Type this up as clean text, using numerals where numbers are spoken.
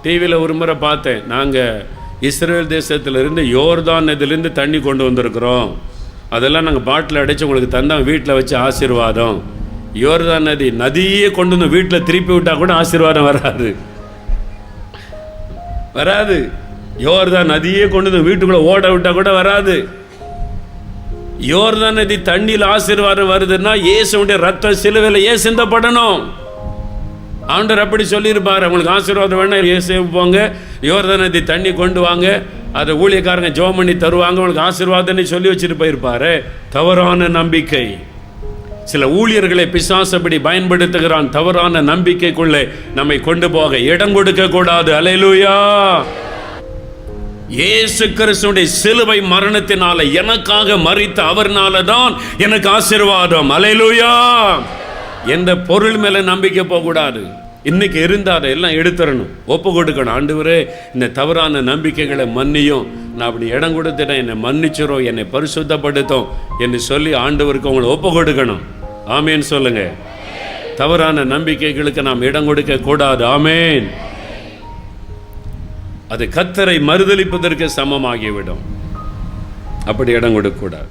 டிவியில் ஒரு முறை பார்த்தேன். நாங்கள் இஸ்ரேல் தேசத்திலிருந்து யோர்தான் நதியிலேருந்து தண்ணி கொண்டு வந்திருக்கிறோம், அதெல்லாம் நாங்கள் பாட்டில் அடைச்சி உங்களுக்கு தந்தோம், வீட்டில் வச்சு ஆசீர்வாதம். யோர்தான் நதியே கொண்டு வந்து வீட்டில் திருப்பி விட்டால் கூட ஆசீர்வாதம் வராது. யோர்தான் நதியே கொண்டு வந்து வீட்டுக்குள்ளே ஓட விட்டால் கூட வராது. யோர்தான் நதி தண்ணியில் ஆசீர்வாதம் வருதுன்னா இயேசுவுடைய ரத்தம் சிலுவையில் ஏன் சிந்தப்படணும்? ஆண்டவர் அப்படி சொல்லியிருப்பார். உங்களுக்கு ஆசீர்வாதம் வேணா இயேசு போங்க, யோர்தான் நதி தண்ணி கொண்டு வாங்க, அதை ஊழியக்காரங்க ஜெபம் பண்ணி தருவாங்க, உங்களுக்கு ஆசீர்வாதம்னு சொல்லி வச்சுட்டு போயிருப்பாரு. தவறான நம்பிக்கை. சில ஊழியர்களை பிசாசப்படி பயன்படுத்துகிறான். தவறான நம்பிக்கைக்குள்ளே நம்மை கொண்டு போக இடம் கொடுக்க கூடாது. அல்லேலூயா. இயேசு கிறிஸ்துவின் சிலுவை மரணத்தினால எனக்காக மரித்த அவர்னால தான் எனக்கு ஆசீர்வாதம். அல்லேலூயா. எந்த பொருள் மேல நம்பிக்கை போக கூடாது. இன்னைக்கு இருந்தால் அதை எல்லாம் எடுத்துடணும், ஒப்பு கொடுக்கணும். ஆண்டவரே, இந்த தவறான நம்பிக்கைகளை மன்னியும், நான் அப்படி இடம் கொடுத்துட்டேன், என்னை மன்னிச்சிரும், என்னை பரிசுத்தப்படுத்தும் என்று சொல்லி ஆண்டவருக்கு உங்களை ஒப்பு கொடுக்கணும். ஆமேன் சொல்லுங்க. தவறான நம்பிக்கைகளுக்கு நாம் இடம் கொடுக்க கூடாது. ஆமேன். அது கர்த்தரை மறுதலிப்பதற்கு சமமாகிவிடும். அப்படி இடம் கொடுக்க கூடாது.